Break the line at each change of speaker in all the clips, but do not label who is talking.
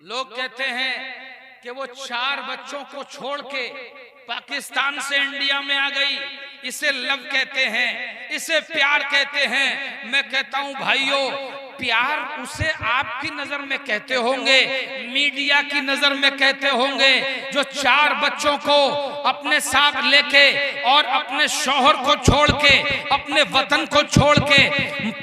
लोग कहते हैं कि वो 4 बच्चों को छोड़ के पाकिस्तान से इंडिया में आ गई, इसे लव कहते हैं, इसे प्यार कहते हैं। मैं कहता हूं भाइयों, प्यार उसे आपकी नजर में कहते होंगे, मीडिया की नजर में कहते होंगे, जो 4 बच्चों को अपने साथ लेके और अपने शौहर को छोड़ के, अपने वतन को छोड़ के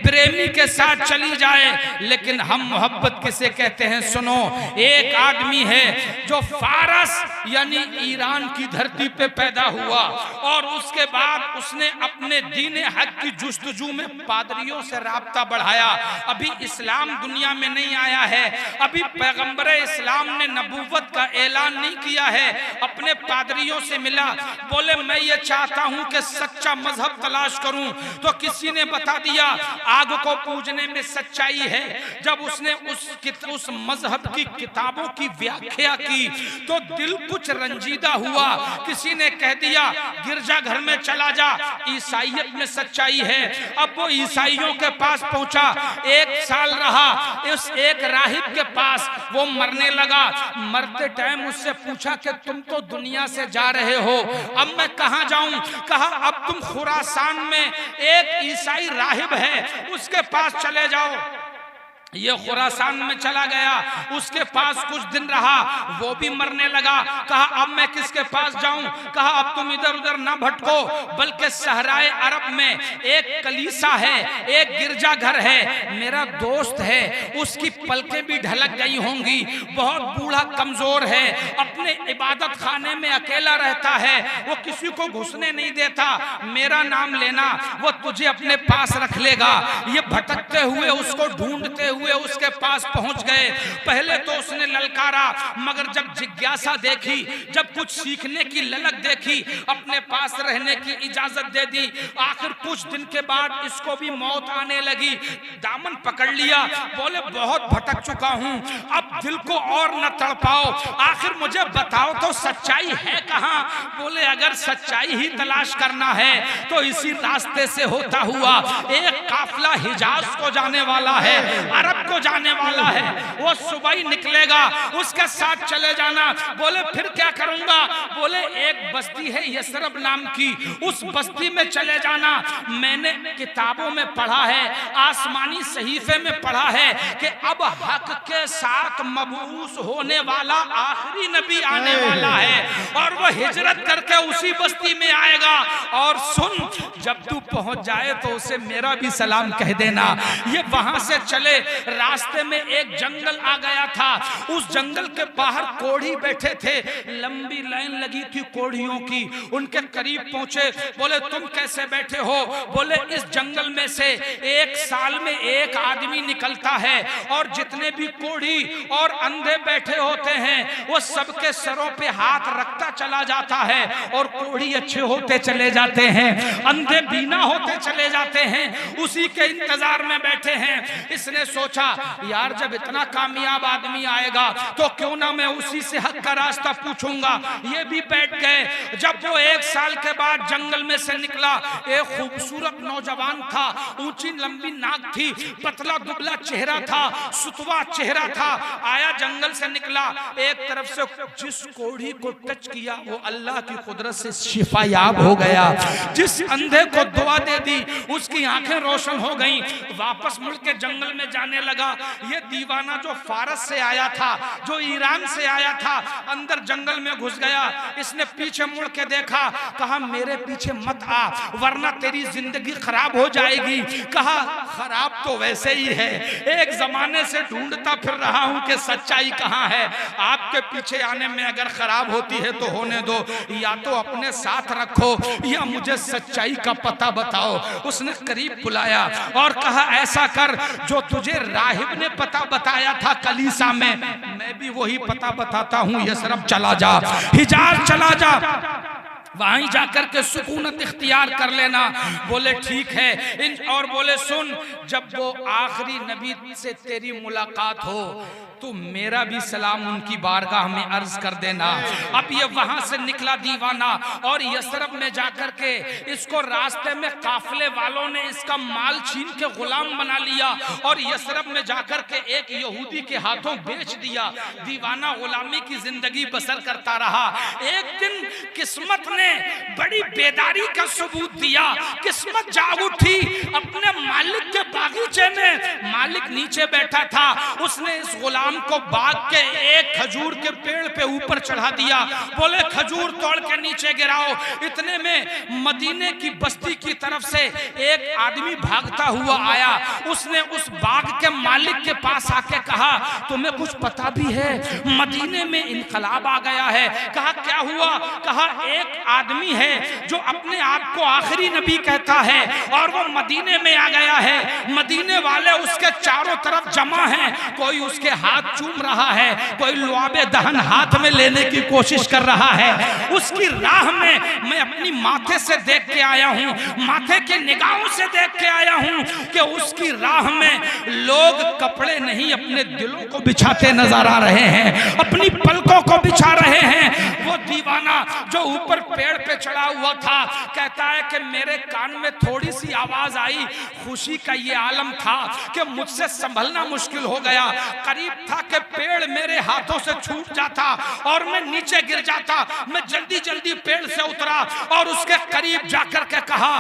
प्रेमी के साथ चली जाए। लेकिन हम मोहब्बत किसे कहते हैं? सुनो, एक आदमी है जो फारस यानी ईरान की धरती पे पैदा हुआ और उसके बाद उसने अपने दीन हक की जुस्तजू में पादरियों से राब्ता बढ़ाया। अभी इस्लाम दुनिया में नहीं आया है, अभी पैगंबर इस्लाम ने नबूवत का ऐलान नहीं किया है। अपने पादरियों से मिला, बोले मैं ये चाहता हूं कि सच्चा मजहब तलाश करूं, तो किसी ने बता दिया आग को पूजने में सच्चाई है। जब उसने उस मजहब की किताबों की व्याख्या की तो दिल कुछ रंजीदा हुआ। किसी ने कह दिया गिरजा घर में चला जा, ईसाइयत में सच्चाई है। अब वो ईसाइयों के पास पहुंचा, 1 साल रहा उस एक राहिब के पास, वो मरने लगा। मरते टाइम उससे पूछा कि तुम तो दुनिया से जा रहे हो, अब मैं कहां जाऊं? कहा अब तुम खुरासान में एक ईसाई राहिब है, उसके पास चले जाओ। ये खुरासान में चला गया, उसके पास कुछ दिन रहा, वो भी मरने लगा। कहा अब मैं किसके पास जाऊं? कहा अब तुम इधर उधर ना भटको, बल्कि सहराए अरब में एक कलीसा है, एक गिरजा घर है, मेरा दोस्त है, उसकी पलकें भी ढलक गई होंगी, बहुत बूढ़ा कमजोर है, अपने इबादत खाने में अकेला रहता है, वो किसी को घुसने नहीं देता, मेरा नाम लेना, वो तुझे अपने पास रख लेगा। ये भटकते हुए उसको ढूंढते हुए उसके पास पहुंच गए। पहले तो उसने ललकारा, मगर जब जिज्ञासा देखी, जब कुछ सीखने की ललक देखी, अपने पास रहने की इजाजत दे दी। आखिर कुछ दिन के बाद इसको भी मौत आने लगी, दामन पकड़ लिया, बोले बहुत भटक चुका हूं, अब दिल को और न तड़पाओ, आखिर मुझे बताओ तो सच्चाई है कहां? बोले अगर सच्चाई ही तलाश करना है तो इसी रास्ते से होता हुआ एक काफिला हिजाज को जाने वाला है, अरब को जाने वाला है, वो सुबह ही निकलेगा, उसके साथ चले जाना। बोले फिर क्या करूंगा? बोले एक बस्ती है यसरब नाम की, उस बस्ती में चले जाना। मैंने किताबों में पढ़ा है, आसमानी सहीफे में पढ़ा है कि अब हक के साथ मबूस होने वाला आखिरी नबी आने वाला है और वो हिजरत करके उसी बस्ती में आएगा। और सुन, जब तू पहुंच जाए तो उसे मेरा भी सलाम कह देना। ये वहां से चले, रास्ते में एक जंगल आ गया था, उस जंगल के बाहर कोढ़ी बैठे थे, लंबी लाइन लगी थी कोढ़ियों की। उनके करीब पहुंचे, बोले तुम कैसे बैठे हो? बोले इस जंगल में से 1 साल में एक आदमी निकलता है और जितने भी कोढ़ी और अंधे बैठे होते हैं वो सबके सरों पे हाथ रखता चला जाता है और कोढ़ी अच्छे होते चले जाते हैं, अंधे बीना होते चले जाते हैं, उसी के इंतजार में बैठे हैं। इसने सोचा यार जब इतना कामयाब आदमी आएगा तो क्यों ना मैं उसी से हक का रास्ता पूछूंगा। ये भी बैठ गए। जब वो 1 साल के बाद जंगल में से निकला, एक खूबसूरत नौजवान था, ऊंची लंबी नाक थी, पतला दुबला चेहरा था, सुतवा चेहरा था। आया जंगल से निकला, एक तरफ से जिस कोढ़ी को टच किया वो अल्लाह की कुदरत से शिफायाब हो गया। जिस अंधे को दुआ दे दी उसकी आंखें रोशन हो गईं। वापस मुड़ के जंगल में जाने लगा। ये दीवाना जो फारस से आया था, जो ईरान से आया था, अंदर जंगल में घुस गया। इसने पीछे मुड़ के देखा, कहा मेरे पीछे मत आ वरना तेरी जिंदगी खराब हो जाएगी। कहा खराब तो वैसे ही है, एक जमाने से ढूंढता फिर रहा हूं कि सच्चाई कहां है। आपके पीछे आने में अगर खराब होती है तो होने दो, या तो अपने साथ रखो या मुझे सच्चाई का पता बताओ। उसने करीब बुलाया और कहा ऐसा कर जो तुझे राहिब ने पता बताया था कलीसा में, मैं भी वही पता बताता हूं, यसरब चला जा, हिजाज चला जा, वहीं जाकर के सुकूनत इख्तियार कर लेना। बोले ठीक है। और बोले सुन, जब वो आखिरी नबी से तेरी मुलाकात हो तो मेरा भी सलाम उनकी बारगाह में अर्ज कर देना। अब ये वहां से निकला दीवाना और यसरब में जाकर के इसको रास्ते में काफिले वालों ने इसका माल छीन के गुलाम बना लिया और यसरब में जाकर के एक यहूदी के हाथों बेच दिया। दीवाना गुलामी की जिंदगी बसर करता रहा। एक दिन किस्मत ने बड़ी बेदारी का सबूत दिया। किस्मत जाग उठी अपने मालिक के बागीचे में। मालिक नीचे बैठा था, उसने इस गुलाम को बाग के एक खजूर के पेड़ पे ऊपर चढ़ा दिया। बोले खजूर तोड़ के नीचे गिराओ। इतने में मदीने की बस्ती की तरफ से एक आदमी भागता हुआ आया। उसने उस बाग के मालिक के पास आके कहा, तुम्हें कुछ पता भी है मदीने में इनकलाब आ गया है? कहा क्या हुआ? कहा एक आदमी है जो अपने आप को आखिरी नबी कहता है और वो मदीने में आ गया है। मदीने वाले उसके चारों तरफ जमा हैं। कोई उसके हाथ चूम रहा है, कोई लुआबे दहन हाथ में लेने की कोशिश कर रहा है। उसकी राह में मैं अपनी माथे से देख के आया हूँ, माथे के निगाहों से देख के आया हूँ कि उसकी राह में लोग कपड़े नहीं अपने दिलों को बिछाते नजर आ रहे हैं, अपनी पलकों को बिछा रहे हैं। वो दीवाना जो ऊपर पेड़ पे चढ़ा हुआ था कहता है कि मेरे कान में थोड़ी सी आवाज आई। खुशी का ये आलम था कि मुझसे संभलना मुश्किल हो गया। करीब था कि पेड़ मेरे हाथों से छूट जाता और मैं नीचे गिर जाता। मैं जल्दी जल्दी पेड़ से उतरा और उसके करीब जाकर के कहा,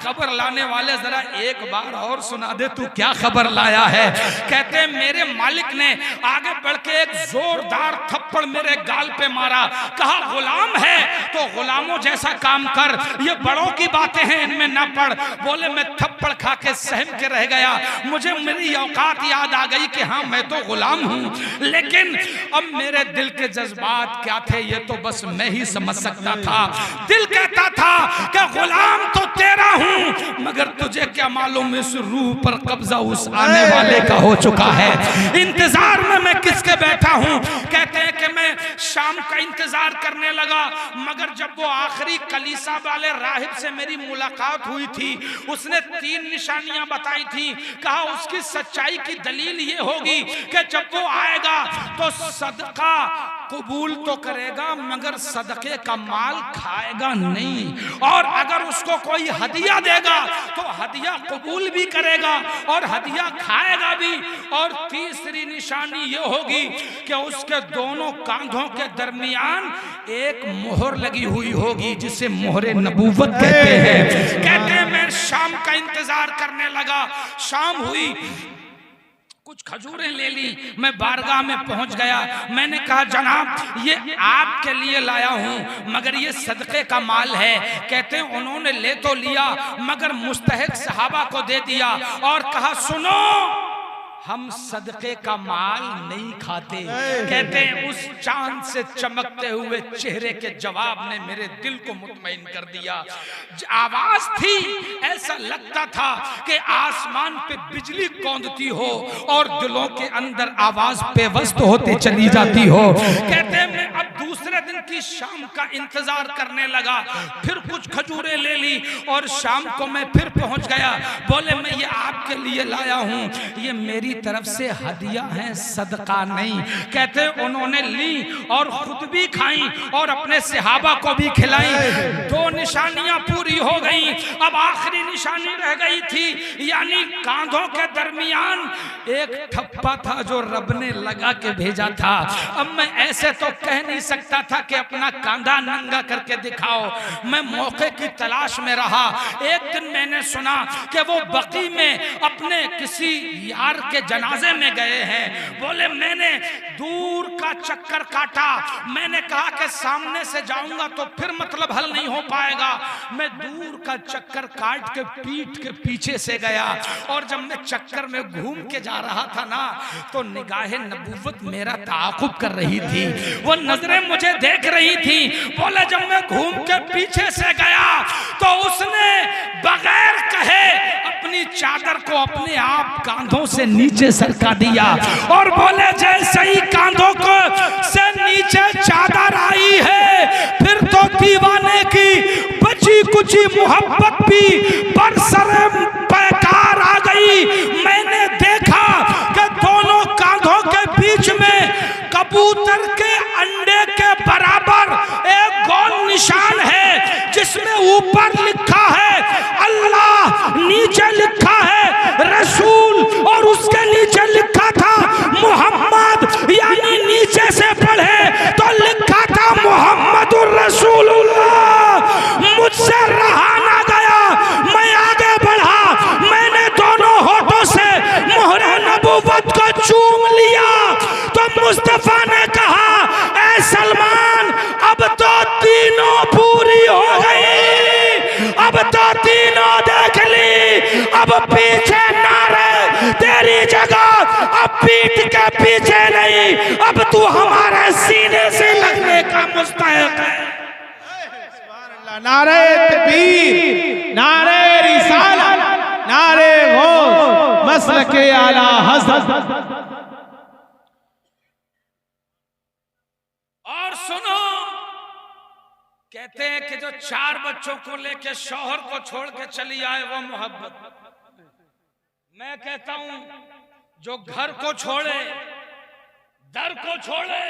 खबर लाने वाले जरा एक बार और सुना दे, तू क्या खबर लाया है? कहते मेरे मालिक ने आगे बढ़ के एक जोरदार थप्पड़ मेरे गाल पे मारा। कहा गुलाम है तो गुलामों जैसा काम कर, ये बड़ों की बातें हैं इनमें ना पड़। बोले मैं थप्पड़ खा के सहम के रह गया। मुझे मेरी औकात याद आ गई कि हाँ मैं तो गुलाम हूँ, लेकिन अब मेरे दिल के जज्बात क्या थे ये तो बस मैं ही समझ सकता था। दिल कहता था कि गुलाम तो तेरा हूँ, मगर तुझे क्या मालूम इस रूह पर कब्जा उस आने वाले का हो चुका है। इंतजार में मैं किसके बैठा हूँ? कहते हैं कि मैं शाम का इंतजार करने लगा, मगर जब वो आखिरी कलीसा वाले राहिब से मेरी मुलाकात हुई थी, उसने 3 निशानियां बताई थी। कहा उसकी सच्चाई की दलील ये होगी कि जब वो आएगा तो सदका कबूल तो करेगा मगर सदके का माल खाएगा नहीं, और अगर उसको कोई हदिया देगा तो हदिया कबूल भी करेगा और हदिया खाएगा भी। और तीसरी निशानी ये होगी कि उसके दोनों कांधों के दरमियान एक मोहर लगी हुई होगी जिसे मोहरे नबूवत कहते हैं। कहते हैं मैं शाम का इंतजार करने लगा। शाम हुई, कुछ खजूरें ले ली, मैं बारगाह में पहुंच गया। मैंने कहा जनाब ये आपके लिए लाया हूं मगर ये सदके का माल है। कहते हैं उन्होंने ले तो लिया मगर मुस्तहिक सहाबा को दे दिया और कहा सुनो हम सदके का माल नहीं खाते। कहते हैं उस चांद से चमकते हुए चेहरे के जवाब ने मेरे दिल को मुतमईन कर दिया। आवाज थी, ऐसा लगता था कि आसमान पे बिजली कौंधती हो और दिलों के अंदर आवाज पेवस्त होती चली जाती हो। कहते हैं मैं अब दूसरे दिन की शाम का इंतजार करने लगा। फिर कुछ खजूरें ले ली और शाम को मैं फिर पहुंच गया। बोले मैं ये आपके लिए लाया हूं, ये मेरी तरफ से हदिया है, सदका नहीं। कहते उन्होंने ली और खुद भी खाई और अपने सहाबा को भी खिलाई। 2 निशानियां पूरी हो गई। अब आखिरी निशानी रह गई थी, यानी कांधों के दरमियान एक ठप्पा था जो रब ने लगा के भेजा था। अब मैं ऐसे तो कह नहीं सकता था कि अपना कांधा नंगा करके दिखाओ। मैं मौके की तलाश में रहा। एक दिन मैंने सुना कि वो बकी में अपने किसी यार के जनाजे में गए हैं। बोले मैंने दूर का चक्कर काटा। मैंने कहा कि सामने से जाऊंगा तो फिर मतलब हल नहीं हो पाएगा। मैं दूर का चक्कर काट के पीठ के पीछे से गया और जब मैं चक्कर में घूम के जा रहा था ना तो निगाहे नबूवत मेरा ताक़ुब कर रही थी, वो नजरें मुझे देख रही थी। बोले जब मैं घूम के पीछे से गया तो उसने बगैर कहे अपनी चादर को अपने आप कांधों से नीचे सरका दिया और बोले जैसे ही कांधों को से नीचे चादर आई है फिर तो दीवाने की बची कुची मोहब्बत भी बरसरे पैकार आ गई। मैंने देखा कि दोनों कांधों के बीच में कबूतर के अंडे के बराबर एक गोल निशान है जिसमें ऊपर लिखा है अल्लाह, नीचे लिखा है रसूल और उसके नीचे लिखा था मोहम्मद, यानी नीचे से पढ़े तो लिखा था मोहम्मदुर रसूलुल्लाह। मुझसे रहा ना गया, मैं आगे बढ़ा, मैंने दोनों होठों से मोहरे नबूवत को चूम लिया तो मुस्तफा ने कहा, ऐ सलमान अब तो तीनों पूरी हो गई, अब तो तीनों देख ली, अब पीछे ना रहे, तेरी जगह अब पीठ के पीछे नहीं, अब तू हमारे सीने से लगने का मुस्तहिक है।
नारे तकबीर, नारे रिसालत, नारे गौस, मसलके आला हज़रत।
और सुनो, कहते हैं कि जो 4 बच्चों को लेके शौहर को छोड़ के चली आए वो मोहब्बत। मैं कहता हूं जो घर को छोड़े, दर को छोड़े,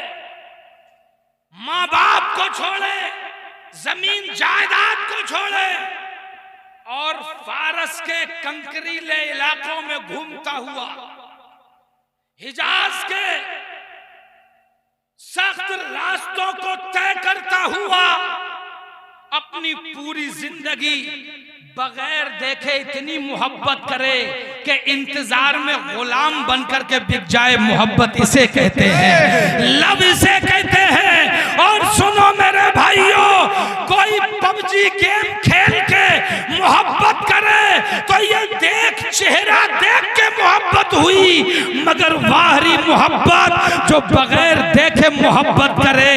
माँ बाप को छोड़े, जमीन जायदाद को छोड़े और फारस के कंकरीले इलाकों में घूमता हुआ, हिजाज के सख्त रास्तों को तय करता हुआ अपनी पूरी जिंदगी बगैर देखे इतनी मोहब्बत करे कि इंतजार में गुलाम बनकर के बिक जाए, मोहब्बत इसे कहते हैं, लव इसे कहते हैं। और सुनो मेरे भाइयों, कोई पबजी गेम खेल के मोहब्बत करे तो ये देख, चेहरा देख के मोहब्बत हुई, मगर बाहरी मोहब्बत जो बगैर देखे मोहब्बत करे,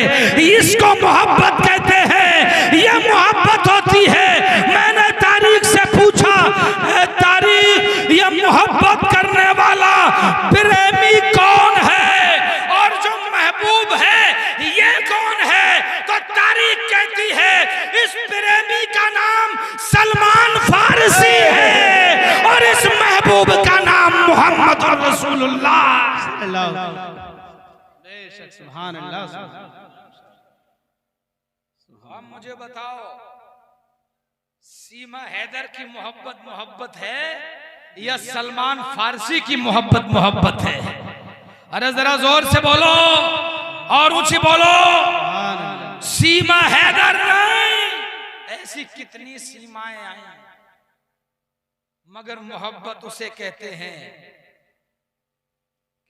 इसको मोहब्बत कहते हैं। ये मोहब्बत होती है। मैंने तारीख से पूछा, तारीख ये मोहब्बत करने वाला प्रेमी कौन है और जो महबूब है ये कौन है? तो तारीख कहती है इस प्रेमी का नाम सलमान फारसी है और इस महबूब का नाम मोहम्मद रसूलुल्लाह।
सुभान अल्लाह।
अब मुझे बताओ, सीमा हैदर की मोहब्बत मोहब्बत है या सलमान फारसी की मोहब्बत मोहब्बत है? अरे जरा जोर से बोलो और ऊंची बोलो। सीमा हैदर नहीं, ऐसी कितनी सीमाएं आई, मगर मोहब्बत उसे कहते हैं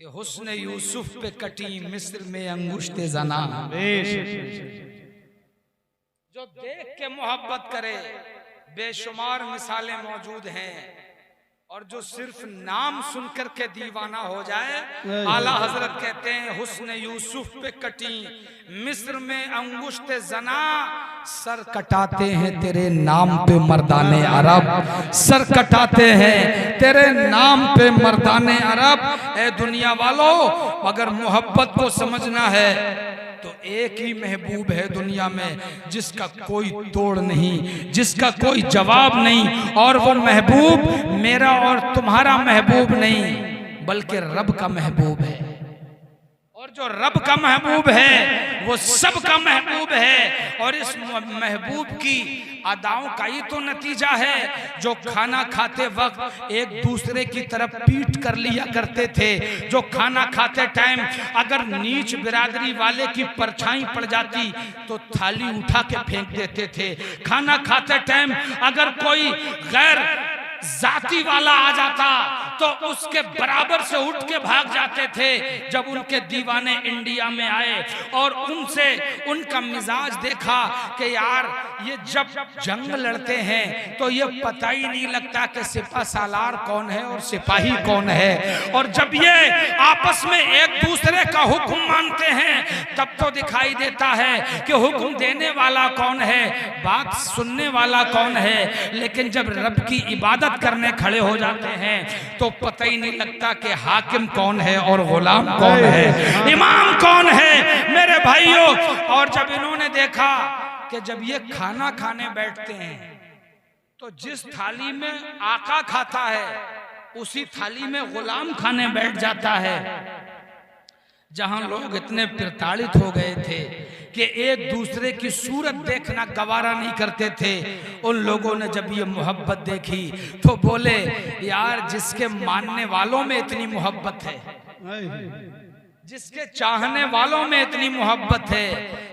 कि हुस्न यूसुफ पे कटी मिस्र में अंगुश्ते जना। जो देख के मोहब्बत करे, बेशुमार मिसालें मौजूद हैं। और जो सिर्फ नाम सुनकर के दीवाना हो जाए, आला हजरत कहते हैं हुस्न यूसुफ पे कटी मिस्र में अंगुश्ते जना, सर कटाते हैं तेरे नाम पे मर्दाने अरब, सर कटाते हैं तेरे नाम पे मर्दाने अरब। ए दुनिया वालों, अगर मोहब्बत को समझना है तो एक ही महबूब है दुनिया में जिसका कोई तोड़ नहीं, जिसका कोई जवाब नहीं, और वो महबूब मेरा और तुम्हारा महबूब नहीं बल्कि रब का महबूब है। और जो रब का महबूब है वो सब का महबूब है। और इस महबूब की अदाओं का ही तो नतीजा है जो खाना खाते वक्त एक दूसरे की तरफ पीठ कर लिया करते थे। जो खाना खाते टाइम अगर नीच बिरादरी वाले की परछाई पड़ जाती तो थाली उठा के फेंक देते थे। खाना खाते टाइम अगर कोई गैर जाति वाला आ जाता तो उसके बराबर से उठ के भाग जाते थे। जब उनके दीवाने इंडिया में आए और उनसे उनका मिजाज देखा कि यार ये जब जंग लड़ते हैं तो ये पता ही नहीं लगता कि सिपा सालार कौन है और सिपाही कौन है, और जब ये आपस में एक दूसरे का हुक्म मानते हैं तब तो दिखाई देता है कि हुक्म देने वाला कौन है, बात सुनने वाला कौन है। लेकिन जब रब की इबादत करने खड़े हो जाते हैं तो पता ही नहीं लगता कि हाकिम कौन है और गुलाम कौन है, इमाम कौन है मेरे भाइयों। और जब इन्होंने देखा कि जब ये खाना खाने बैठते हैं तो जिस थाली में आका खाता है उसी थाली में गुलाम खाने बैठ जाता है। जहां लोग इतने प्रताड़ित हो गए थे कि एक दूसरे की सूरत देखना गवारा नहीं करते थे, उन लोगों ने जब ये मोहब्बत देखी तो बोले यार जिसके मानने वालों में इतनी मोहब्बत है, जिसके चाहने वालों में इतनी मोहब्बत है,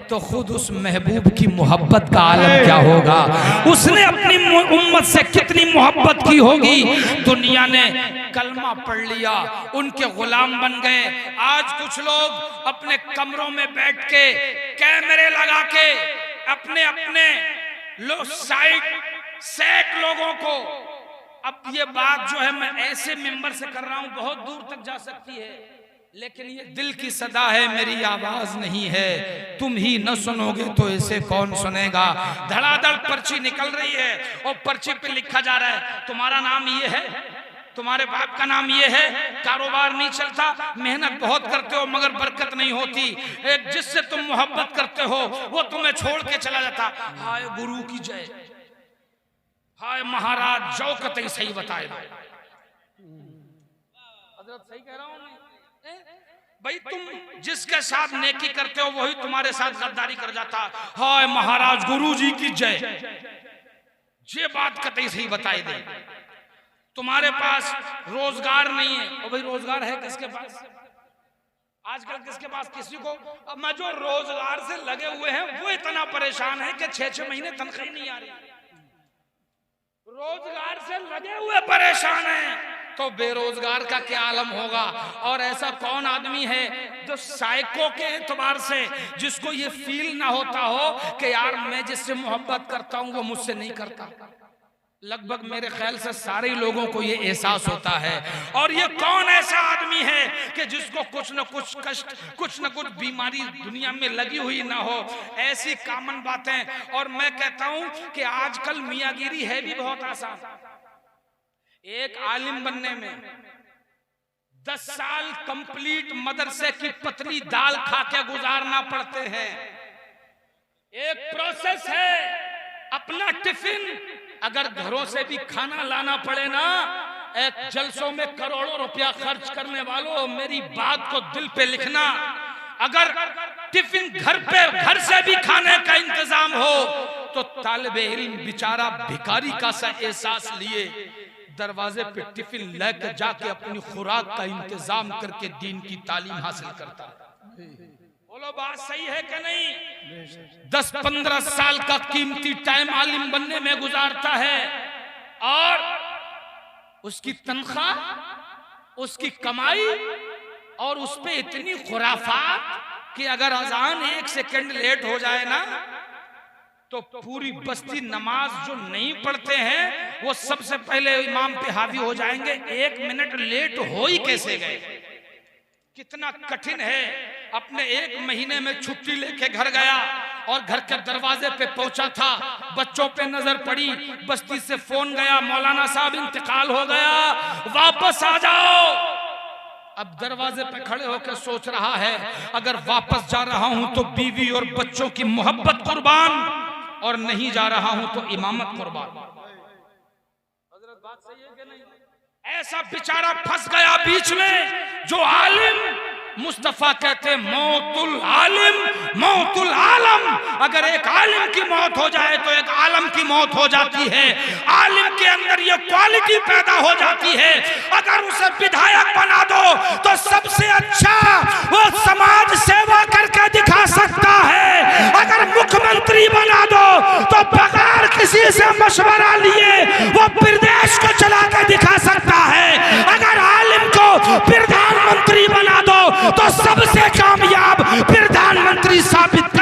तो खुद उस महबूब की मोहब्बत का आलम क्या होगा। उसने अपनी उम्मत से कितनी मोहब्बत की होगी। दुनिया ने कलमा पढ़ लिया, उनके गुलाम बन गए। आज कुछ लोग अपने कमरों में बैठ के कैमरे लगा के अपने अपने सेट लोगों को, अब ये बात जो है मैं ऐसे मेंबर से कर रहा हूं, बहुत दूर तक जा सकती है, लेकिन ये दिल की सदा है, मेरी आवाज नहीं है। तुम ही न सुनोगे तो इसे कौन सुनेगा। धड़ाधड़ पर्ची निकल रही है और पर्ची पे लिखा जा रहा है तुम्हारा नाम ये है, तुम्हारे बाप का नाम ये है, कारोबार नहीं चलता, मेहनत बहुत करते हो मगर बरकत नहीं होती, एक जिससे तुम मोहब्बत करते हो वो तुम्हें छोड़ के चला जाता। हाय गुरु की जय, हाय महाराज जौकत ही सही बताए। हजरत सही कह रहा हूं भाई, तुम जिसके साथ नेकी करते हो वही तुम्हारे साथ गद्दारी कर जाता। हाय महाराज गुरु जी की जय, ये बात कतई सही बताई दे। तुम्हारे पास रोजगार नहीं है, और भाई रोजगार है किसके पास आजकल, किसके पास किसी को। अब मैं जो रोजगार से लगे हुए हैं वो इतना परेशान है कि 6-6 महीने तनख्वाह नहीं आ रही। रोजगार से लगे हुए परेशान हैं, तो बेरोजगार का क्या आलम होगा। और ऐसा कौन आदमी है जो साइको के एतबार से जिसको ये फील ना होता हो कि यार मैं जिससे मोहब्बत करता हूं वो मुझसे नहीं करता। लगभग मेरे ख्याल से सारे लोगों को ये एहसास होता है। और ये कौन ऐसा आदमी है कि जिसको कुछ न कुछ कष्ट, कुछ न कुछ बीमारी दुनिया में लगी हुई ना हो। ऐसी कॉमन बातें। और मैं कहता हूं कि आजकल मियाँगिरी है भी बहुत आसान। एक आलिम बनने में 10 साल कंप्लीट मदरसे की पतली दाल खा के गुजारना पड़ते हैं। एक प्रोसेस है। अपना टिफिन अगर घरों से भी खाना लाना पड़े ना, एक जलसों में करोड़ों रुपया खर्च करने वालों, मेरी बात को दिल पे लिखना, अगर टिफिन घर से भी खाने का इंतजाम हो तो तालिबे इल्म बेचारा भिखारी का सा एहसास लिए दरवाजे पे टिफिन लेकर जाके अपनी खुराक का इंतजाम करके दीन की तालीम हासिल करता। बोलो बात सही है कि नहीं। 10-15 साल का कीमती टाइम आलिम बनने में गुजारता है और उसकी तनख्वाह, उसकी कमाई और उस पे इतनी खुराफात कि अगर अजान 1 सेकंड लेट हो जाए ना तो पूरी बस्ती नमाज जो नहीं पढ़ते हैं वो सबसे पहले इमाम पे हावी हो जाएंगे। 1 मिनट लेट हो ही कैसे गए। कितना कठिन है। अपने 1 महीने में छुट्टी लेके घर गया और घर के दरवाजे पे पहुंचा था, बच्चों पे नजर पड़ी, बस्ती से फोन गया, मौलाना साहब इंतकाल हो गया, वापस आ जाओ। अब दरवाजे पे खड़े होकर सोच रहा है अगर वापस जा रहा हूं तो बीवी और बच्चों की मोहब्बत कुर्बान, और नहीं जा रहा हूं तो इमामत कुर्बान। हजरत बात सही है कि नहीं। ऐसा बेचारा फंस गया बीच में। जो आलिम, मुस्तफा कहते मौतुल आलिम मौतुल आलम। अगर एक आलिम की मौत हो जाए तो एक आलम की मौत हो जाती है। आलिम के अंदर ये क्वालिटी पैदा हो जाती है, अगर उसे विधायक बना दो तो सबसे अच्छा वो समाज सेवा करके दिखा सकता है। अगर मुख्यमंत्री बना दो तो बगैर किसी से मशवरा लिए वो प्रदेश को चला के दिखा सकता है। अगर आलिम को प्रधानमंत्री बना दो तो सबसे कामयाब प्रधानमंत्री साबित